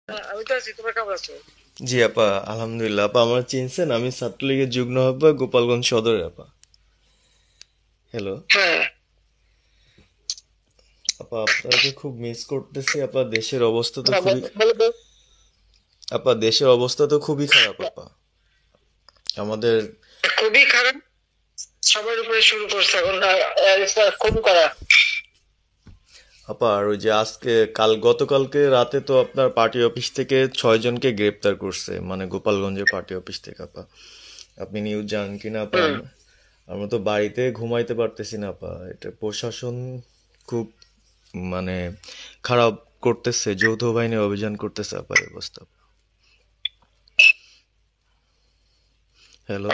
আমি তো আছি, তোমরা কেমন আছো? জি আপা, আলহামদুলিল্লাহ। আপা আমার চিনছেন? আমি ছাত্রলীগের যুগ্ম আহ্বায়ক, গোপালগঞ্জ সদরের আপা। হ্যালো হ্যাঁ। আপা, আপনাকে খুব মিস করতেছি আপা। দেশের অবস্থা তো হ্যাঁ, খুবই বলো তো। আপা, দেশের অবস্থা তো খুবই খারাপ আপা। আমাদের খুবই খারাপ। সবার উপরে শুরু করছে এখন খুন করা। আপা, আর ওই যে আজকে গতকালকে রাতে তো আপনার পার্টি অফিস থেকে 6 জনকে গ্রেপ্তার করছে, মানে গোপালগঞ্জের পার্টি অফিস থেকে আপা। আপনি নিউজ জানেন কিনা আপা? হুম। আমরা তো বাড়িতে ঘুমাইতে পারতেছি না আপা। এটা প্রশাসন খুব, মানে, খারাপ করতেছে। যৌথ বাহিনী অভিযান করতেছে আপা, এই অবস্থা। হ্যালো।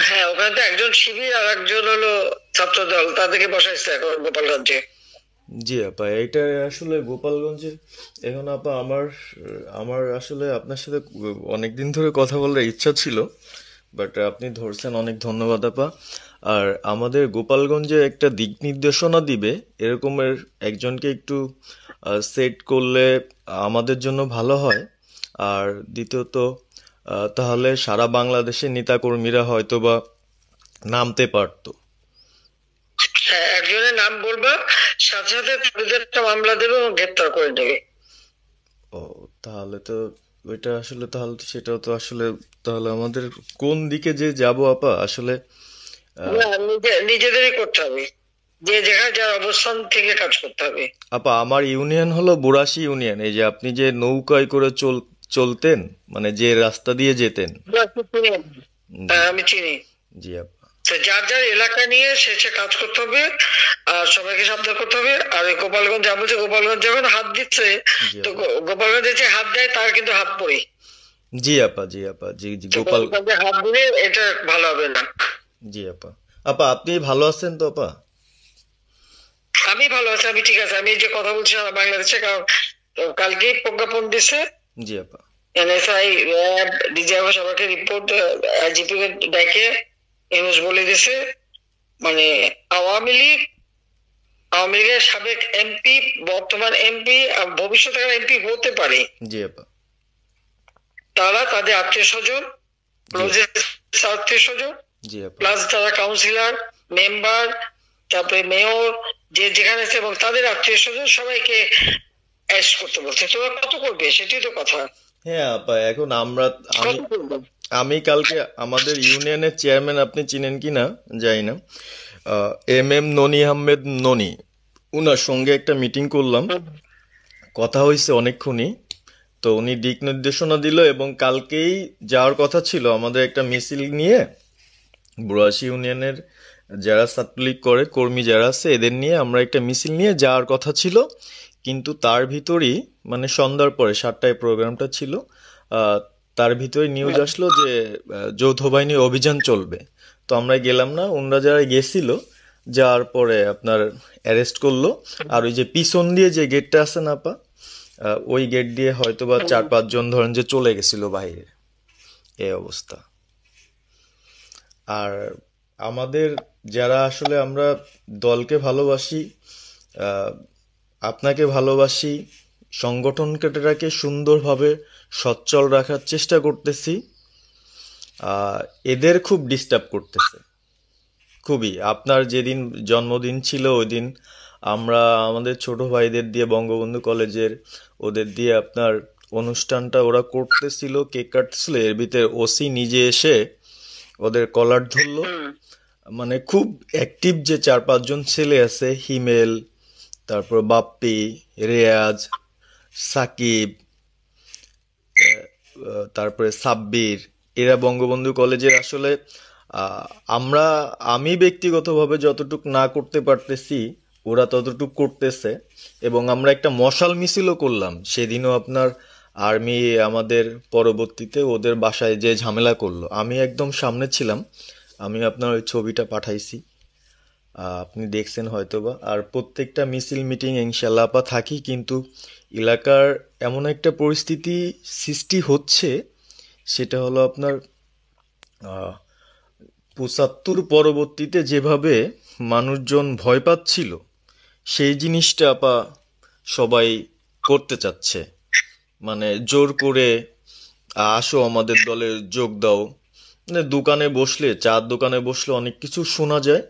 হ্যাঁ, ওখানে তো একজন শিবির আর একজন হলো ছাত্র দল, তাদেরকে বসাইছে এখন গোপালগঞ্জে। জি আপা, এইটা আসলে গোপালগঞ্জে এখন আপা আমার আমার আসলে আপনার সাথে অনেকদিন ধরে কথা বলার ইচ্ছা ছিল, বাট আপনি ধরছেন, অনেক ধন্যবাদ আপা। আর আমাদের গোপালগঞ্জে একটা দিক নির্দেশনা দিবে এরকমের একজনকে একটু সেট করলে আমাদের জন্য ভালো হয়। আর দ্বিতীয়ত, তাহলে সারা বাংলাদেশের নেতাকর্মীরা হয়তোবা নামতে পারতো। হ্যাঁ, একজনের নাম বলবা, সাথে সাথে তাদের একটা মামলা দেবে এবং গ্রেপ্তার করে নেবে। ও, তাহলে তো ওইটা আসলে, তাহলে তো সেটাও তো আসলে, তাহলে আমাদের কোন দিকে যে যাব আপা আসলে। আহ, না, নিজেদেরই করতে হবে। যে যেখানে যার অবস্থান থেকে কাজ করতে হবে। আপা, আমার ইউনিয়ন হলো বুড়াশি ইউনিয়ন। এই যে আপনি যে নৌকায় করে চলতেন, মানে যে রাস্তা দিয়ে যেতেন। জি, হ্যাঁ, আমি চিনি। জি আপা। তো যার যার এলাকা নিয়ে সে সে কাজ করতে হবে। আর সবাইকে সাবধান করতে হবে। আর ওই গোপালগঞ্জ যা বলছে, গোপালগঞ্জ যখন হাত দিচ্ছে, জি তো আপা। গোপালগঞ্জে যে হাত দেয় তার কিন্তু হাত পড়ে। জি আপা। জি আপা। জি জি তো গোপাল। গোপালগঞ্জে হাত দিলে এটা ভালো হবে না। জি আপা। আপা, আপনি ভালো আছেন তো আপা? আমি ভালো আছি, আমি ঠিক আছে। আমি এই যে কথা বলছি সারা বাংলাদেশে, কারণ কালকেই প্রজ্ঞাপন দিছে। জি আপা। এনএসআই, র্যাব, ডিজিএফ সবাইকে রিপোর্ট, আইজিপি কে ডেকে নিউজ বলে দিছে। মানে আওয়ামী লীগ, আওয়ামী লীগের সাবেক এমপি, বর্তমান এমপি, ভবিষ্যতে এমপি হতে পারে, জি আপা। তারা তাদের আত্মীয় স্বজন, জি আপা। ক্লোজেস্ট আত্মীয় স্বজন, জি আপা। প্লাস যারা কাউন্সিলর, মেম্বার, তারপরে মেয়র, যে যেখানে আছে এবং তাদের আত্মীয় স্বজন সবাইকে অ্যারেস্ট করতে বলছে। তোমরা কত করবে সেটাই তো কথা। হ্যাঁ আপা, এখন আমি কত করবে? আমি কালকে আমাদের ইউনিয়নের চেয়ারম্যান, আপনি চিনেন কি না জানি না, MM ননি আহমেদ ননি, উনার সঙ্গে একটা মিটিং করলাম। কথা হয়েছে অনেকক্ষণই। তো উনি দিক নির্দেশনা দিল, এবং কালকেই যাওয়ার কথা ছিল আমাদের একটা মিছিল নিয়ে। বুড়াশি ইউনিয়নের যারা ছাত্রলীগ করে কর্মী যারা আছে, এদের নিয়ে আমরা একটা মিছিল নিয়ে যাওয়ার কথা ছিল। কিন্তু তার ভিতরই, মানে সন্ধ্যার পরে 7টায় প্রোগ্রামটা ছিল, আহ, তার ভিতরে নিউজ আসলো যে যৌথ বাহিনী অভিযান চলবে। তো আমরা গেলাম না। ওনরা যারা গেছিল, যাওয়ার পরে আপনার অ্যারেস্ট করলো। আর ওই যে পিছন দিয়ে যে গেটটা আছে না আপা, ওই গেট দিয়ে হয়তোবা 4-5 জন ধরেন যে চলে গেছিল বাইরে। এই অবস্থা। আর আমাদের যারা আসলে আমরা দলকে ভালোবাসি, আহ, আপনাকে ভালোবাসি, সংগঠনটাকে সুন্দরভাবে সচ্ছল রাখার চেষ্টা করতেছি, আহ, এদের খুব ডিস্টার্ব করতেছে। খুবই। আপনার যেদিন জন্মদিন ছিল ওই দিন আমরা আমাদের ছোট ভাইদের দিয়ে, বঙ্গবন্ধু কলেজের, ওদের দিয়ে আপনার অনুষ্ঠানটা ওরা করতেছিল, কেক কাটছিল, এর ভিতরে ওসি নিজে এসে ওদের কলার ধরলো। মানে খুব অ্যাক্টিভ যে 4-5 জন ছেলে আছে, হিমেল, তারপর বাপ্পি, রেয়াজ, সাকিব, তারপরে সাব্বির, এরা বঙ্গবন্ধু কলেজের আসলে, আহ, আমরা আমি ব্যক্তিগতভাবে যতটুক না করতে পারতেছি, ওরা ততটুক করতেছে। এবং আমরা একটা মশাল মিছিলও করলাম সেদিনও আপনার। আর্মি আমাদের পরবর্তীতে ওদের বাসায় যে ঝামেলা করলো, আমি একদম সামনে ছিলাম। আমি আপনার ওই ছবিটা পাঠাইছি, আপনি দেখছেন হয়তোবা। আর প্রত্যেকটা মিছিল মিটিং ইনশাল্লাহ আপা থাকি, কিন্তু এলাকার এমন একটা পরিস্থিতি সৃষ্টি হচ্ছে, সেটা হলো আপনার, আহ, 75 পরবর্তীতে যেভাবে মানুষজন ভয় পাচ্ছিল, সেই জিনিসটা আপা সবাই করতে চাচ্ছে। মানে জোর করে আসো আমাদের দলে যোগ দাও, মানে দোকানে বসলে, চার দোকানে বসলে অনেক কিছু শোনা যায়,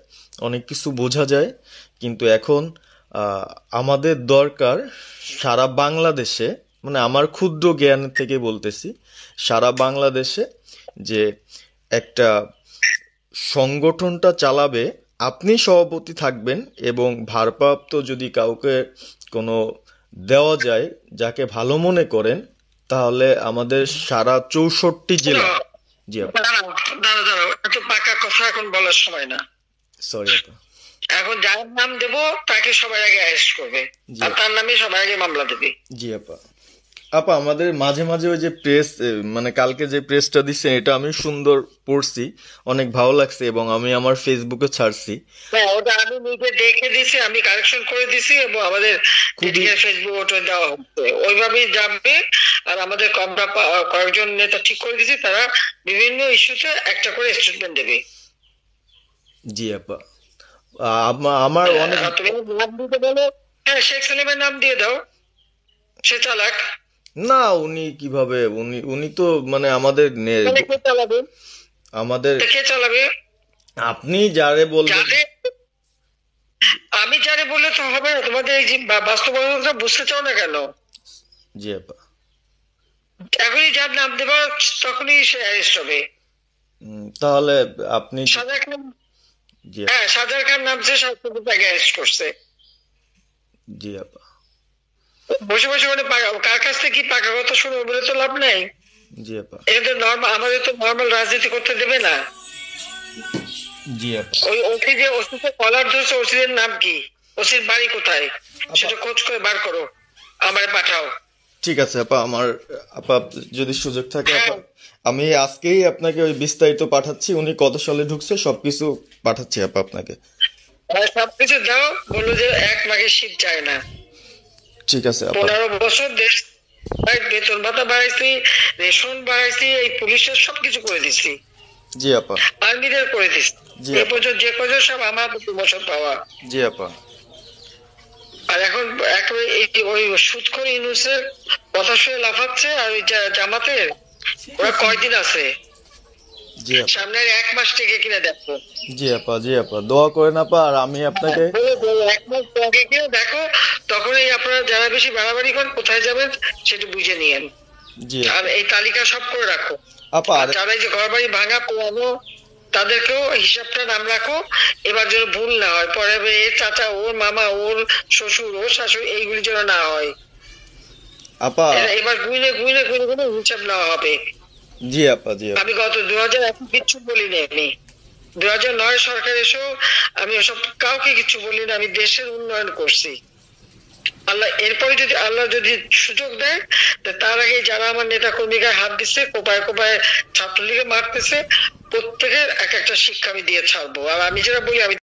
অনেক কিছু বোঝা যায়। কিন্তু এখন আহ, আমাদের দরকার সারা বাংলাদেশে, মানে আমার ক্ষুদ্র জ্ঞান থেকে বলতেছি, সারা বাংলাদেশে যে একটা সংগঠনটা চালাবে, আপনি সভাপতি থাকবেন, এবং ভারপ্রাপ্ত যদি কাউকে কোনো দেওয়া যায় যাকে ভালো মনে করেন, তাহলে আমাদের সারা 64 জেলা। জি আপা। দাঁড়াও দাঁড়াও দাঁড়াও, এত পাকা কথা এখন বলার সময় না। সরি আপা। এখন যার নাম দেব তাকে সবার আগে অ্যারেস্ট করবে, জি আর তার নামে সবার আগে মামলা দেবে। জি আপা। আপা আমাদের মাঝে মাঝে ওই যে প্রেস, মানে কালকে যে প্রেসটা দিচ্ছেন এটা আমি সুন্দর পড়ছি, অনেক ভালো লাগছে, এবং আমি আমার ফেসবুকে ছাড়ছি। হ্যাঁ, ওটা আমি নিজে দেখে দিছি, আমি কারেকশন করে দিছি, এবং আমাদের খুবই ফেসবুক ওটা দেওয়া হচ্ছে, ওইভাবেই যাবে। আর আমাদের আমরা কয়েকজন নেতা ঠিক করে দিছি, তারা বিভিন্ন ইস্যুতে একটা করে স্টেটমেন্ট দেবে। জি আপা। আমার অনেক আর তুমি নাম দিতে বলো, হ্যাঁ শেখ সেলিমের নাম দিয়ে দাও, সে চালাক। না, উনি কিভাবে, উনি উনি তো মানে তাহলে কে চালাবে? আমাদের তা কে চালাবে? আপনি যারে বলবেন। যাদের, আমি যারে বললে তো হবে না, তোমাদের এই যে বাস্তবতা বুঝতে চাও না কেন? জি আপা। এখনই যার নাম দেবা তখনই সে অ্যারেস্ট হবে। তাহলে আপনি। সাজার খান, জি আপা। হ্যাঁ সাজার খান নামছে, সরকার তাকে অ্যারেস্ট করছে। জি আপা। বসে বসে মানে কার কাছ থেকে কি পাকা কথা শুনবো বলে তো লাভ নাই। জি আপা। এটা নর্মাল, আমাদের তো নর্মাল রাজনীতি করতে দেবে না। জি আপা। ওই ওসি যে ওসিতে কলার ধরছে, ওসিদের নাম কি, ওসির বাড়ি কোথায়, সেটা খোঁজ করে বার করো, আমারে পাঠাও। ঠিক আছে আপা, আপা যদি সুযোগ থাকে আপা, হ্যাঁ, আমি আজকেই আপনাকে ওই বিস্তারিত পাঠাচ্ছি, উনি কত সালে ঢুকছে সবকিছু পাঠাচ্ছি আপা আপনাকে। আর সবকিছু দাও, বললো যে এক মাঘের শীত যায় না। ঠিক আছে আপা। 15 বছর দেশ বেতন ভাতা বাড়াইছি, রেশন বাড়াইছি, এই পুলিশের সবকিছু করে দিছি, জি আপা। আর্মিদের করে দিছি। জি এ আপা। পর্যন্ত যে কজন সব আমার 2 বছর পাওয়া। জি আপা। আর এখন একেবারে এই যে ওই সুদখোর ইউনূসের কথা শুনে লাফাচ্ছে, আর ওই জামাতের, ওরা কয়দিন আছে, জি আপা। সামনে আর 1 মাস থেকে কিনা দেখো। জি আপা। জি আপা, দোয়া করেন আপা, আর আমি আপনাকে। বলে বলে 1 মাস আগে কিনা দেখো, তখনই আপনারা যারা বেশি বাড়াবাড়ি করেন কোথায় যাবেন সেটা বুঝে নিয়েন। জি আর এই তালিকা সব করে রাখো। আপা। আর যারা এই যে ঘর বাড়ি ভাঙা পোড়ানো, তাদেরকেও হিসাবটা নাম রাখো, এবার যেন ভুল না হয়, পরে এর চাচা, ওর মামা, ওর শ্বশুর, ওর শাশুড়ি, এইগুলি যেন না হয়। আপা। এবার গুইনে গুইনে গুইনে গুইনে হিসাব নেওয়া হবে। জি আপা। জি আপা। আমি গত 2001 কিচ্ছু বলিনি, আমি 2009 সরকার এসেও আমি ওসব কাউকে কিছু বলিনি, আমি দেশের উন্নয়ন করছি। আল্লাহ এরপরে যদি আল্লাহ যদি সুযোগ দেয়, তার আগে যারা আমার নেতা কর্মীকে হাত দিচ্ছে, কোপায় কোপায় ছাত্রলীগে মারতেছে, প্রত্যেকের এক একটা শিক্ষা আমি দিয়ে ছাড়বো। আর আমি যেটা বলি, আমি